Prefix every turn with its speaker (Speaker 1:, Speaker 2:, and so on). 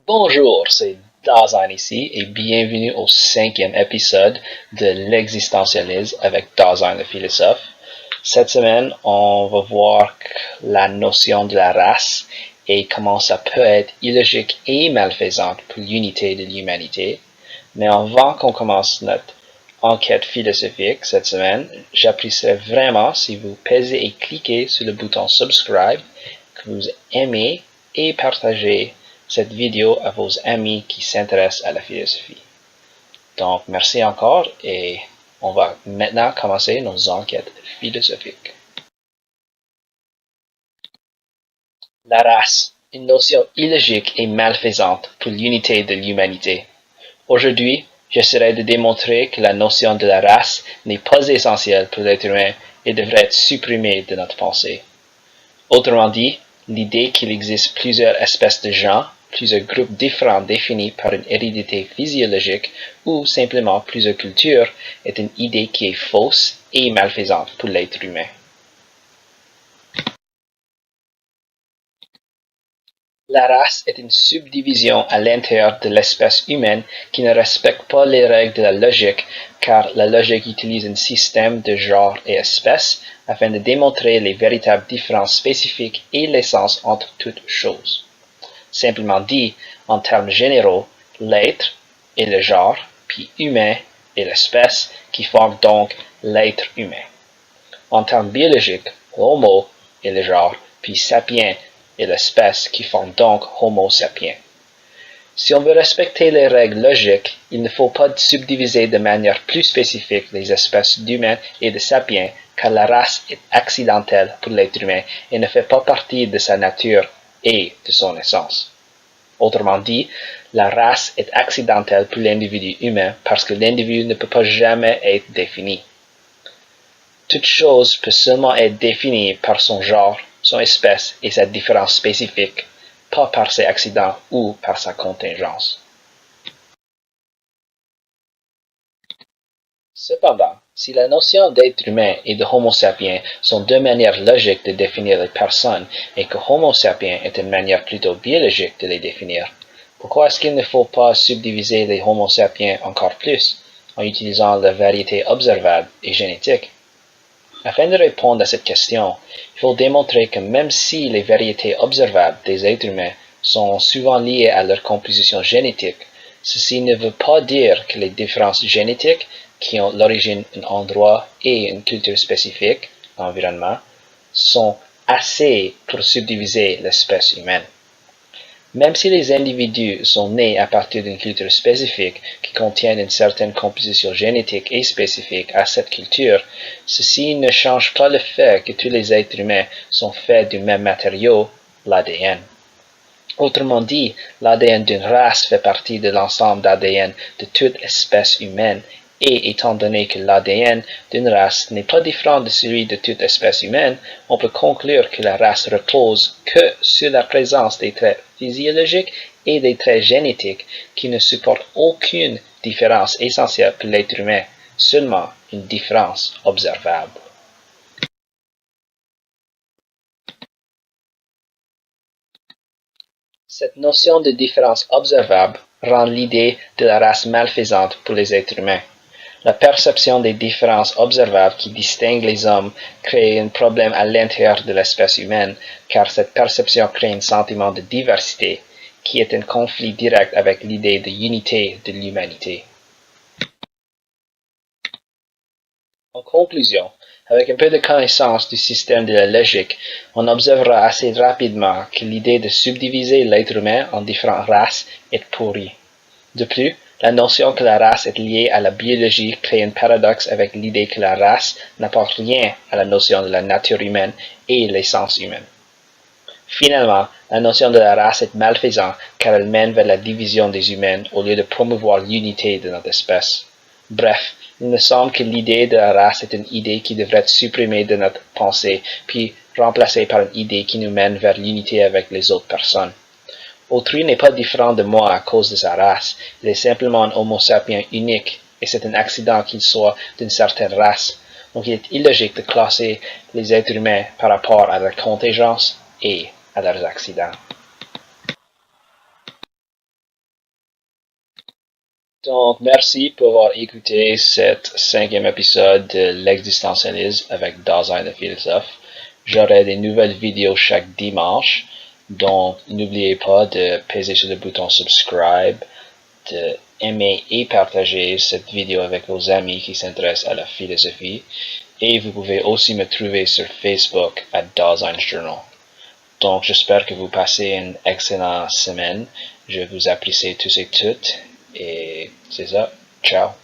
Speaker 1: Bonjour, c'est Dazan ici et bienvenue au 5e épisode de l'existentialisme avec Dazan le philosophe. Cette semaine, on va voir la notion de la race et comment ça peut être illogique et malfaisante pour l'unité de l'humanité. Mais avant qu'on commence notre enquête philosophique cette semaine, j'apprécierais vraiment si vous pesez et cliquez sur le bouton subscribe, que vous aimez et partagez cette vidéo à vos amis qui s'intéressent à la philosophie. Donc, merci encore et on va maintenant commencer nos enquêtes philosophiques. La race, une notion illogique et malfaisante pour l'unité de l'humanité. Aujourd'hui, j'essaierai de démontrer que la notion de la race n'est pas essentielle pour l'être humain et devrait être supprimée de notre pensée. Autrement dit, l'idée qu'il existe plusieurs espèces de gens, plusieurs groupes différents définis par une hérédité physiologique ou simplement plusieurs cultures est une idée qui est fausse et malfaisante pour l'être humain. La race est une subdivision à l'intérieur de l'espèce humaine qui ne respecte pas les règles de la logique, car la logique utilise un système de genre et espèces afin de démontrer les véritables différences spécifiques et l'essence entre toutes choses. Simplement dit, en termes généraux, l'être est le genre, puis humain est l'espèce qui forme donc l'être humain. En termes biologiques, l'homo est le genre, puis sapiens est l'espèce qui forme donc Homo sapiens. Si on veut respecter les règles logiques, il ne faut pas subdiviser de manière plus spécifique les espèces d'humains et de sapiens, car la race est accidentelle pour l'être humain et ne fait pas partie de sa nature et de son essence. Autrement dit, la race est accidentelle pour l'individu humain parce que l'individu ne peut pas jamais être défini. Toute chose peut seulement être définie par son genre, son espèce et sa différence spécifique, pas par ses accidents ou par sa contingence. Cependant, si la notion d'être humain et de Homo sapiens sont deux manières logiques de définir les personnes et que Homo sapiens est une manière plutôt biologique de les définir, pourquoi est-ce qu'il ne faut pas subdiviser les Homo sapiens encore plus en utilisant la variété observable et génétique? Afin de répondre à cette question, il faut démontrer que même si les variétés observables des êtres humains sont souvent liées à leur composition génétique, ceci ne veut pas dire que les différences génétiques qui ont l'origine d'un endroit et une culture spécifique, l'environnement, sont assez pour subdiviser l'espèce humaine. Même si les individus sont nés à partir d'une culture spécifique qui contient une certaine composition génétique et spécifique à cette culture, ceci ne change pas le fait que tous les êtres humains sont faits du même matériau, l'ADN. Autrement dit, l'ADN d'une race fait partie de l'ensemble d'ADN de toute espèce humaine, et étant donné que l'ADN d'une race n'est pas différent de celui de toute espèce humaine, on peut conclure que la race repose que sur la présence des traits physiologiques et des traits génétiques qui ne supportent aucune différence essentielle pour l'être humain, seulement une différence observable. Cette notion de différence observable rend l'idée de la race malfaisante pour les êtres humains. La perception des différences observables qui distinguent les hommes crée un problème à l'intérieur de l'espèce humaine, car cette perception crée un sentiment de diversité, qui est un conflit direct avec l'idée de unité de l'humanité. En conclusion, avec un peu de connaissance du système de la logique, on observera assez rapidement que l'idée de subdiviser l'être humain en différentes races est pourrie. De plus, la notion que la race est liée à la biologie crée un paradoxe avec l'idée que la race n'apporte rien à la notion de la nature humaine et l'essence humaine. Finalement, la notion de la race est malfaisante car elle mène vers la division des humains au lieu de promouvoir l'unité de notre espèce. Bref, il me semble que l'idée de la race est une idée qui devrait être supprimée de notre pensée, puis remplacée par une idée qui nous mène vers l'unité avec les autres personnes. Autrui n'est pas différent de moi à cause de sa race, il est simplement un Homo sapiens unique, et c'est un accident qu'il soit d'une certaine race. Donc il est illogique de classer les êtres humains par rapport à leur contingence et à leurs accidents. Donc, merci pour avoir écouté cet 5e épisode de l'existentialisme avec Dasein le philosophe. J'aurai des nouvelles vidéos chaque dimanche. Donc, n'oubliez pas de peser sur le bouton subscribe, de aimer et partager cette vidéo avec vos amis qui s'intéressent à la philosophie. Et vous pouvez aussi me trouver sur Facebook à Dasein Journal. Donc, j'espère que vous passez une excellente semaine. Je vous apprécie tous et toutes. Et c'est ça. Ciao.